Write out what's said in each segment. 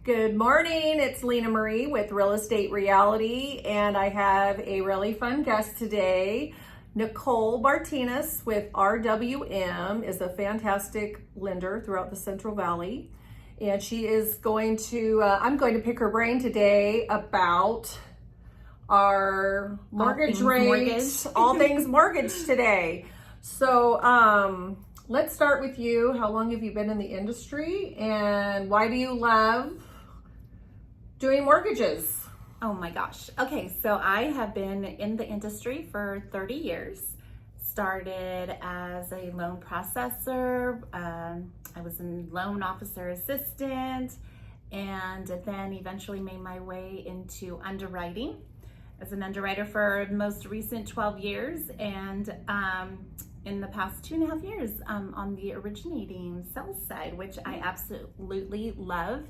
Good morning, it's Lena Marie with Real Estate Reality, and I have a really fun guest today. Nicole Martinez with RWM is a fantastic lender throughout the Central Valley, and she is going to, I'm going to pick her brain today about our mortgage rates, all things mortgage today. So let's start with you. How long have you been in the industry, and why do you love doing mortgages? Oh my gosh. Okay, so I have been in the industry for 30 years. Started as a loan processor. I was a loan officer assistant, and then eventually made my way into underwriting as an underwriter for the most recent 12 years. And in the past 2.5 years, on the originating sales side, which I absolutely love.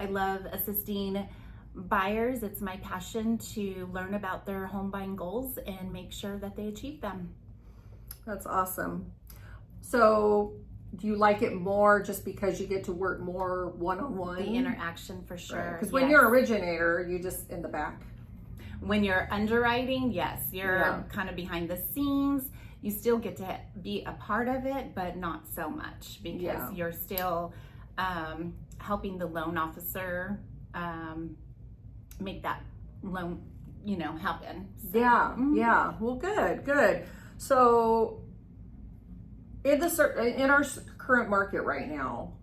I love assisting buyers. It's my passion to learn about their home buying goals and make sure that they achieve them. That's awesome. So do you like it more just because you get to work more one-on-one? The interaction, for sure. Because when you're originator, you just in the back. When you're underwriting, yes, you're kind of behind the scenes. You still get to be a part of it, but not so much because you're still helping the loan officer make that loan, happen. So, Yeah. Well, good. So in our current market right now,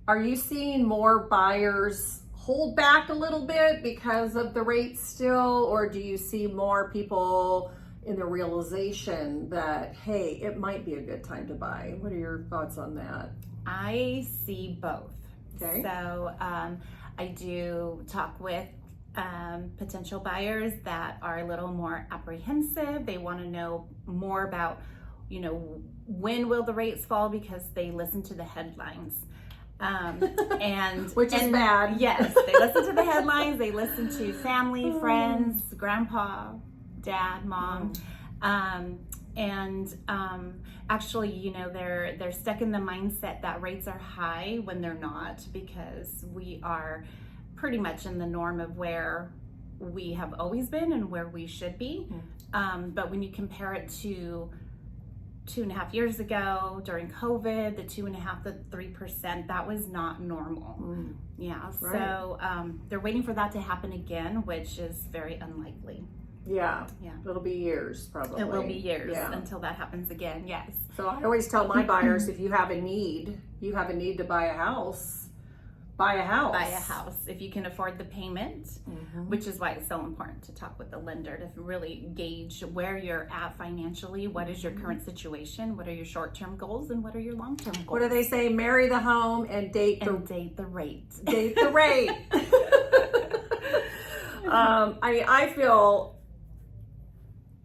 are you seeing more buyers hold back a little bit because of the rates still, or do you see more people in the realization that, hey, it might be a good time to buy? What are your thoughts on that? I see both. Okay. So I do talk with potential buyers that are a little more apprehensive. They want to know more about, when will the rates fall, because they listen to the headlines. Which is bad. Yes, they listen to the headlines. They listen to family, friends, grandpa, dad, mom. Actually, they're stuck in the mindset that rates are high when they're not, because we are pretty much in the norm of where we have always been and where we should be. But when you compare it to 2.5 years ago during COVID, the 2.5% to 3%, that was not normal. Yeah. Right. So they're waiting for that to happen again, which is very unlikely. Yeah. It'll be years, probably. It will be years until that happens again. Yes. So I always tell my buyers, if you have a need to buy a house, buy a house. Buy a house if you can afford the payment, which is why it's so important to talk with the lender to really gauge where you're at financially. What is your current situation? What are your short-term goals, and what are your long-term goals? What do they say? Marry the home and date the rate. Date the rate. I feel.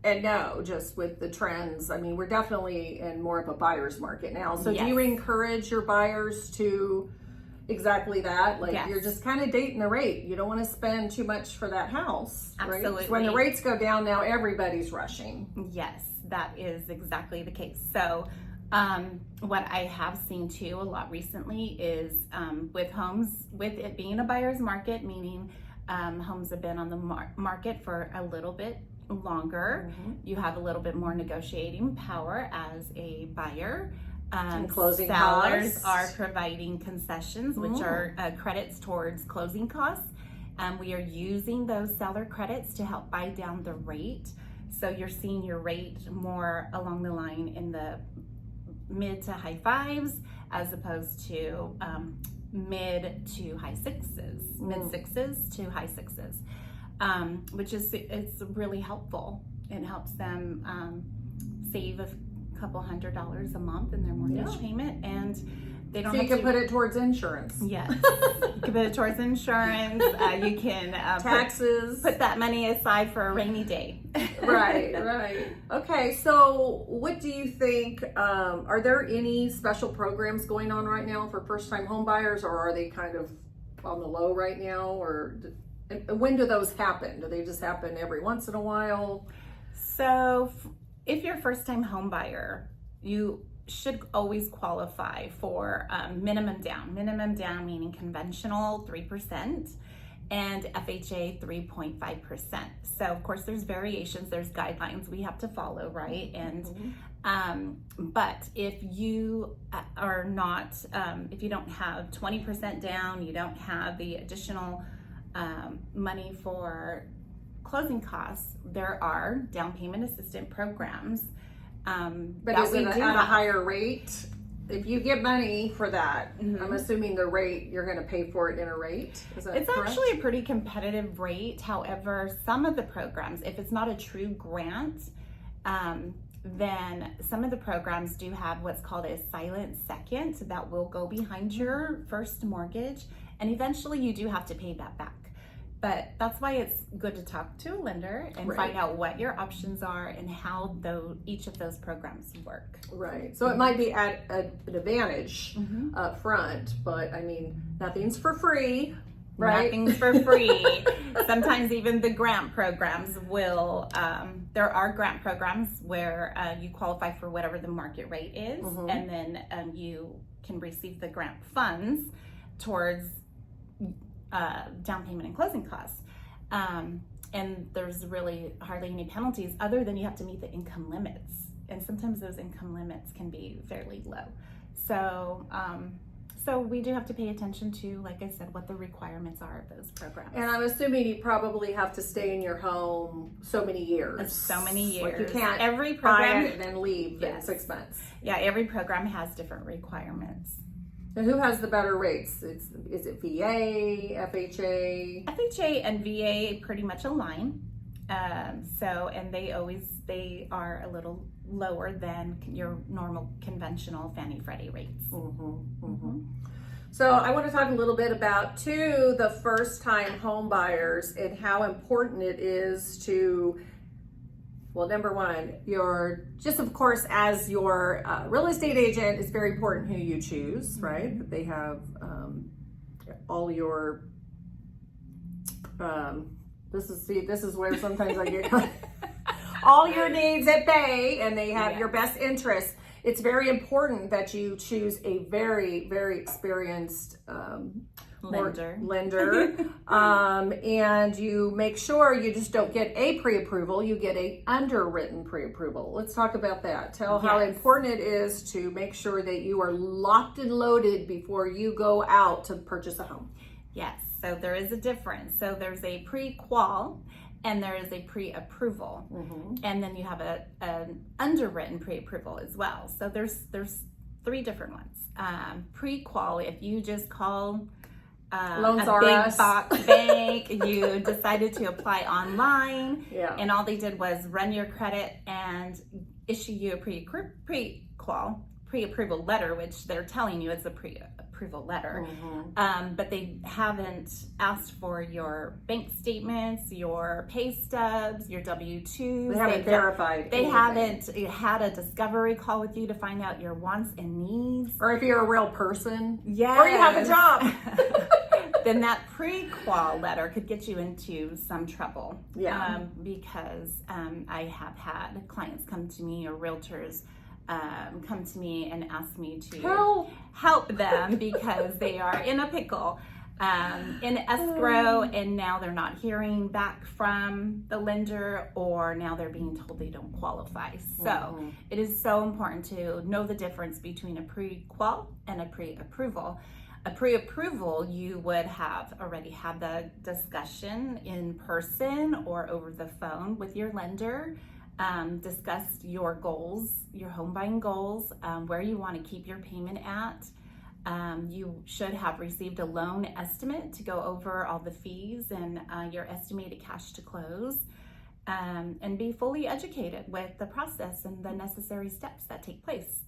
And no, just with the trends, we're definitely in more of a buyer's market now. So do you encourage your buyers to exactly that? You're just kind of dating the rate. You don't want to spend too much for that house. Absolutely. Right? So when the rates go down now, everybody's rushing. Yes, that is exactly the case. So what I have seen too a lot recently is with homes, with it being a buyer's market, meaning homes have been on the market for a little bit longer. You have a little bit more negotiating power as a buyer. Closing sellers costs are providing concessions, which are credits towards closing costs. We are using those seller credits to help buy down the rate. So you're seeing your rate more along the line in the mid to high fives, as opposed to mid to high sixes, mid sixes to high sixes. Which is, it's really helpful. It helps them save a couple $100 a month in their mortgage payment, and they don't. So you can put it towards insurance. Yes, you can put it towards insurance. You can taxes. Put that money aside for a rainy day. Right. Okay, so what do you think? Are there any special programs going on right now for first-time home buyers, or are they kind of on the low right now, or? When do those happen? Do they just happen every once in a while? So if you're a first-time home buyer, you should always qualify for minimum down. Minimum down meaning conventional 3% and FHA 3.5%. So of course there's variations, there's guidelines we have to follow, right? And but if you are not, if you don't have 20% down, you don't have the additional money for closing costs, there are down payment assistance programs. But is it at a higher rate? If you get money for that, I'm assuming the rate, you're going to pay for it in a rate? Is that It's correct? actually a pretty competitive rate. However, some of the programs, if it's not a true grant, then some of the programs do have what's called a silent second that will go behind your first mortgage, and eventually you do have to pay that back. But that's why it's good to talk to a lender and find out what your options are and how each of those programs work. Right. So it might be at an advantage up front, but I mean, nothing's for free, right? Nothing's for free. Sometimes even the grant programs will, there are grant programs where you qualify for whatever the market rate is, and then you can receive the grant funds towards down payment and closing costs. And there's really hardly any penalties other than you have to meet the income limits. And sometimes those income limits can be fairly low. So, so we do have to pay attention to, like I said, what the requirements are of those programs. And I'm assuming you probably have to stay in your home so many years. So many years. Like you can't every buy program it and then leave in 6 months. Yeah, every program has different requirements. And who has the better rates? Is it VA, FHA? FHA and VA pretty much align. And they are a little lower than your normal conventional Fannie Freddie rates. So I want to talk a little bit about the first-time home buyers and how important it is to, well, number one, of course, as your real estate agent, it's very important who you choose, right? That they have all your, this is where sometimes I get all your needs at bay, and they have your best interests. It's very important that you choose a very, very experienced lender. And you make sure you just don't get a pre-approval, you get a underwritten pre-approval. Let's talk about that. Tell how important it is to make sure that you are locked and loaded before you go out to purchase a home. Yes, so there is a difference. So there's a pre-qual and there is a pre-approval. And then you have an underwritten pre-approval as well. So there's three different ones. Pre-qual, if you just call Loans a R big Us. box bank, you decided to apply online, Yeah. and all they did was run your credit and issue you a pre-approval letter, which they're telling you it's a pre-approval letter. But they haven't asked for your bank statements, your pay stubs, your W-2s. They haven't verified They anything. haven't had a discovery call with you to find out your wants and needs. Or if you're a real person. Yes. Or you have a job. Then that pre-qual letter could get you into some trouble. Yeah. Because I have had clients come to me, or realtors come to me and ask me to help them because they are in a pickle, in escrow, and now they're not hearing back from the lender, or now they're being told they don't qualify. So it is so important to know the difference between a pre-qual and a pre-approval. A pre-approval, you would have already had the discussion in person or over the phone with your lender, discussed your goals, your home buying goals, where you want to keep your payment at. You should have received a loan estimate to go over all the fees and your estimated cash to close, and be fully educated with the process and the necessary steps that take place.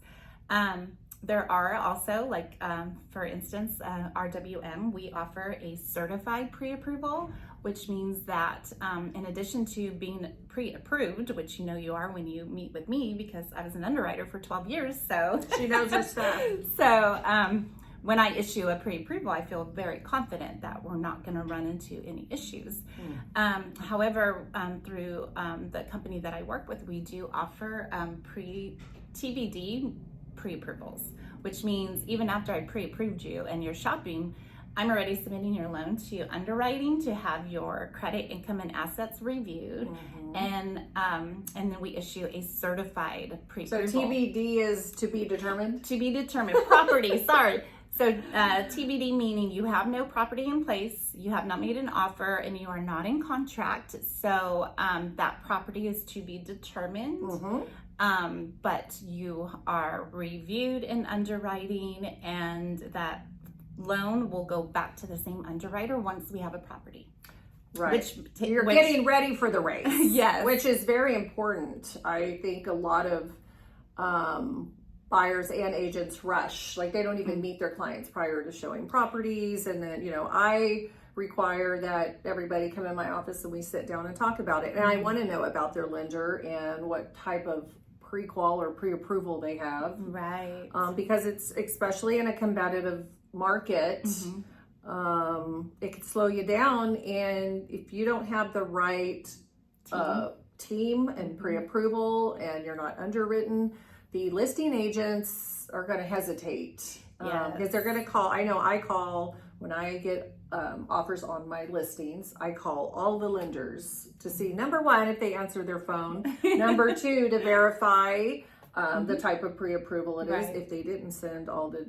There are also, like, for instance, RWM, we offer a certified pre-approval, which means that in addition to being pre-approved, which you know you are when you meet with me, because I was an underwriter for 12 years, so She knows her stuff. So when I issue a pre-approval, I feel very confident that we're not going to run into any issues. However, through the company that I work with, we do offer pre-TBD pre-approvals, which means even after I pre-approved you and you're shopping, I'm already submitting your loan to underwriting to have your credit, income, and assets reviewed, and then we issue a certified So pre-approval. TBD is to be determined? To be determined. Property, sorry. So TBD meaning you have no property in place, you have not made an offer, and you are not in contract. So that property is to be determined. But you are reviewed in underwriting, and that loan will go back to the same underwriter once we have a property. Right. You're getting ready for the race. Yes. Which is very important. I think a lot of buyers and agents rush. Like they don't even meet their clients prior to showing properties. And then, I require that everybody come in my office and we sit down and talk about it. And I want to know about their lender and what type of pre-qual or pre-approval they have. Right. Because it's, especially in a competitive market, it could slow you down. And if you don't have the right team and pre-approval and you're not underwritten, the listing agents are going to hesitate because they're going to call. I know I call when I get offers on my listings. I call all the lenders to see, number one, if they answer their phone, number two, to verify the type of pre-approval it is, if they didn't send all the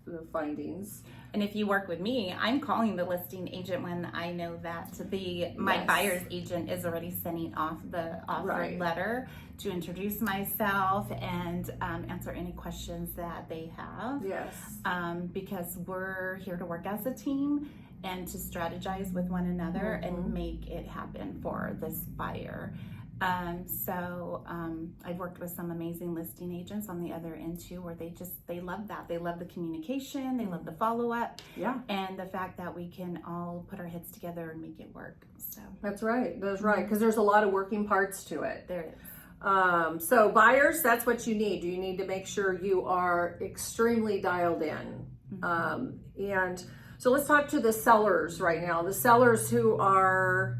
the findings. And if you work with me, I'm calling the listing agent when I know that my buyer's agent is already sending off the offer letter to introduce myself and answer any questions that they have. Yes. Because we're here to work as a team and to strategize with one another and make it happen for this buyer. I've worked with some amazing listing agents on the other end too, where they love that. They love the communication, they love the follow-up, and the fact that we can all put our heads together and make it work. So that's right. Because there's a lot of working parts to it. There is. So buyers, that's what you need. You need to make sure you are extremely dialed in. And so let's talk to the sellers right now. The sellers who are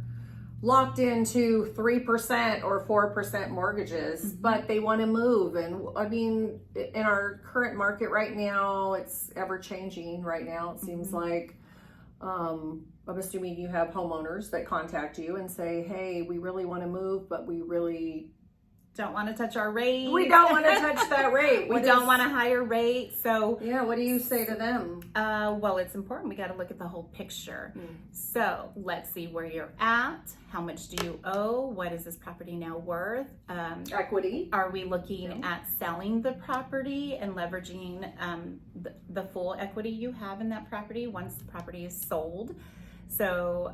locked into 3% or 4% mortgages, but they want to move. And I mean, in our current market right now, it's ever changing right now. It seems like, I'm assuming you have homeowners that contact you and say, hey, we really want to move, but we really don't want to touch our rate. We don't want to touch that rate. We don't want a higher rate. So what do you say to them? Well, it's important. We got to look at the whole picture. So let's see where you're at. How much do you owe? What is this property now worth? Equity. Are we looking at selling the property and leveraging the full equity you have in that property once the property is sold? So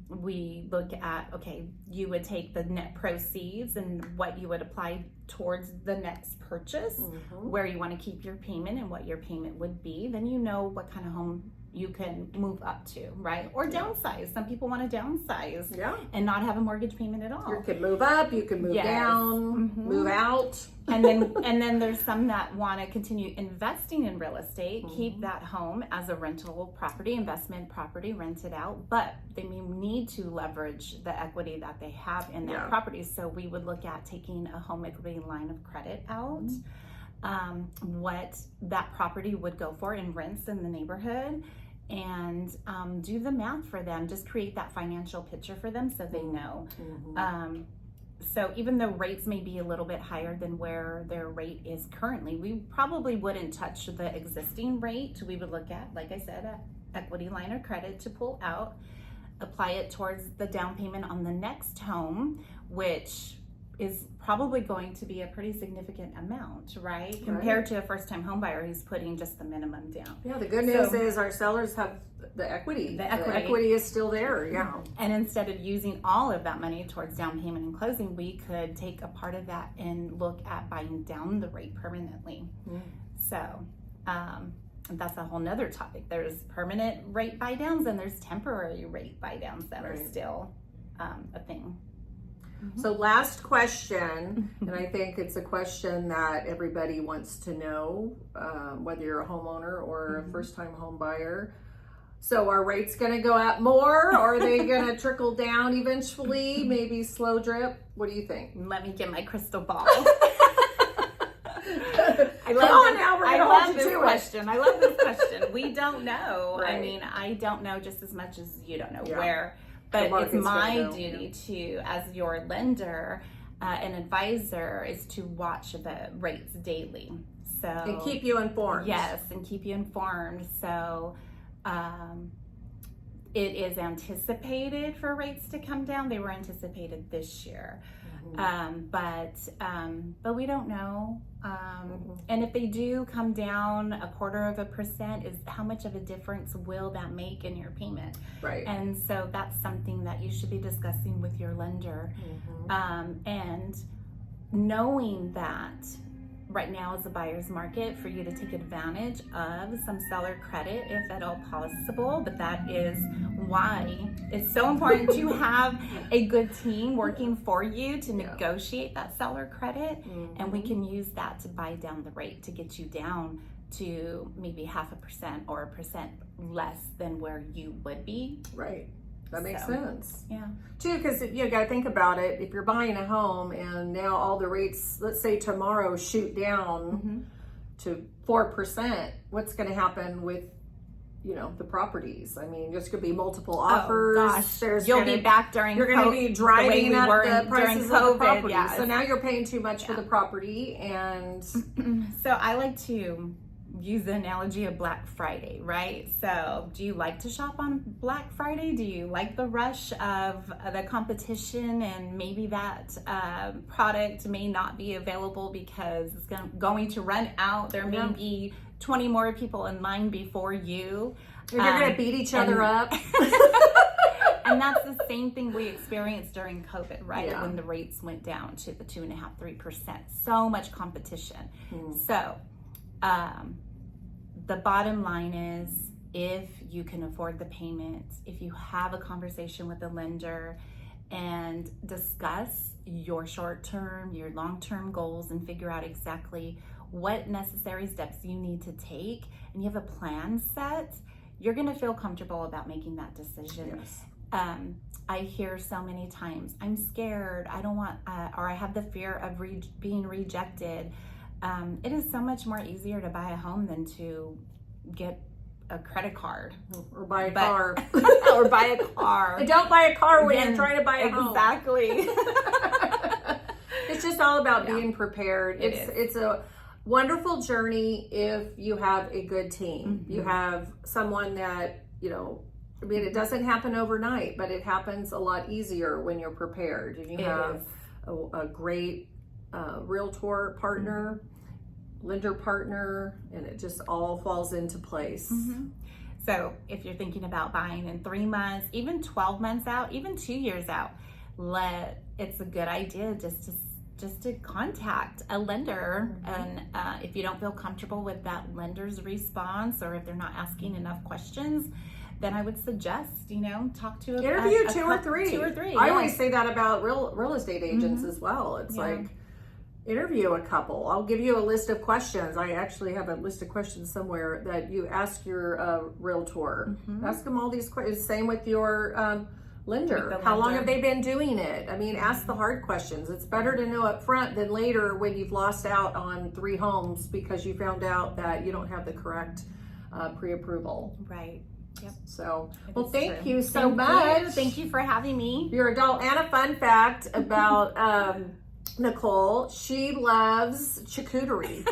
we look at, okay, you would take the net proceeds and what you would apply towards the next purchase, where you want to keep your payment and what your payment would be. Then you know what kind of home you can move up to, right? Or downsize. Some people want to downsize and not have a mortgage payment at all. You can move up, you can move down, move out. And then there's some that want to continue investing in real estate, keep that home as a rental property, investment property, rent it out, but they may need to leverage the equity that they have in that property. So we would look at taking a home equity line of credit out, what that property would go for in rents in the neighborhood, and do the math for them, just create that financial picture for them so they know. So even though rates may be a little bit higher than where their rate is currently, we probably wouldn't touch the existing rate. We would look at, like I said, an equity line of credit to pull out, apply it towards the down payment on the next home, which is probably going to be a pretty significant amount, right? Compared to a first-time home buyer who's putting just the minimum down. Yeah, the good news is our sellers have the equity. The equity is still there, And instead of using all of that money towards down payment and closing, we could take a part of that and look at buying down the rate permanently. So that's a whole nother topic. There's permanent rate buy downs and there's temporary rate buy downs that are still a thing. So last question, and I think it's a question that everybody wants to know, whether you're a homeowner or a first-time home buyer. So are rates going to go up more, or are they going to trickle down eventually, maybe slow drip? What do you think? Let me get my crystal ball. I Come on now, we're I gonna love hold you this to it. question. I love this question. We don't know. Right. I mean, I don't know just as much as you don't know Yeah. but The it's market's my gonna go, duty to, as your lender, an advisor, is to watch the rates daily. So And keep you informed. Yes, and keep you informed. So it is anticipated for rates to come down. They were anticipated this year. But we don't know. And if they do come down 0.25%, is how much of a difference will that make in your payment? Right. And so that's something that you should be discussing with your lender. And knowing that right now is a buyer's market for you to take advantage of some seller credit if at all possible, but that is why it's so important to have a good team working for you to negotiate that seller credit, and we can use that to buy down the rate to get you down to maybe 0.5% or 1% less than where you would be. Right. That makes sense. Yeah. Too, because you got to think about it. If you're buying a home and now all the rates, let's say tomorrow, shoot down to 4%, what's going to happen with, the properties? I mean, there's going to be multiple offers. Oh, gosh. There's You'll gonna, be back during You're going to be driving up the prices of the property. Yeah. So now you're paying too much for the property, and so I like to use the analogy of Black Friday, right? So do you like to shop on Black Friday? Do you like the rush of the competition, and maybe that product may not be available because it's going to run out? There may be 20 more people in line before you. you're going to beat each other up. And that's the same thing we experienced during COVID, right? Yeah. When the rates went down to the 2.5–3%. So much competition. So the bottom line is, if you can afford the payment, if you have a conversation with the lender and discuss your short-term, your long-term goals, and figure out exactly what necessary steps you need to take, and you have a plan set, you're going to feel comfortable about making that decision. Yes. I hear so many times, I'm scared, I don't want, or I have the fear of being rejected. It is so much more easier to buy a home than to get a credit card Or buy a car. or buy a car. And don't buy a car when you're trying to buy a home. Exactly. It's just all about being prepared. It is. It's a wonderful journey if you have a good team. You have someone that, I mean, it doesn't happen overnight, but it happens a lot easier when you're prepared. And you have a great realtor partner, lender partner, and it just all falls into place. So if you're thinking about buying in 3 months, even 12 months out, even 2 years out, it's a good idea just to contact a lender. And if you don't feel comfortable with that lender's response, or if they're not asking enough questions, then I would suggest, talk to Interview two or three. I always yes. say that about real estate agents as well. It's like, interview a couple. I'll give you a list of questions. I actually have a list of questions somewhere that you ask your realtor. Ask them all these questions. Same with your lender. How long have they been doing it? I mean, ask the hard questions. It's better to know up front than later when you've lost out on 3 homes because you found out that you don't have the correct pre-approval. Right. Yep. So, It well, is thank true. you so much. Thank you for having me. Your adult. And a fun fact about Nicole, she loves charcuterie.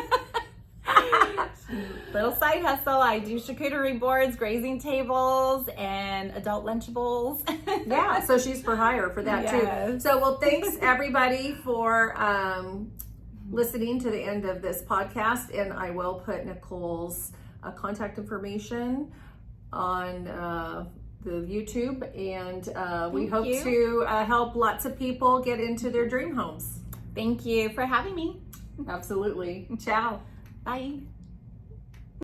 Little side hustle. I do charcuterie boards, grazing tables, and adult Lunchables. Yeah, so she's for hire for that too. Yes. So, well, thanks everybody for listening to the end of this podcast, and I will put Nicole's contact information on the YouTube, and we hope to help lots of people get into their dream homes. Thank you for having me. Absolutely. Ciao. Bye.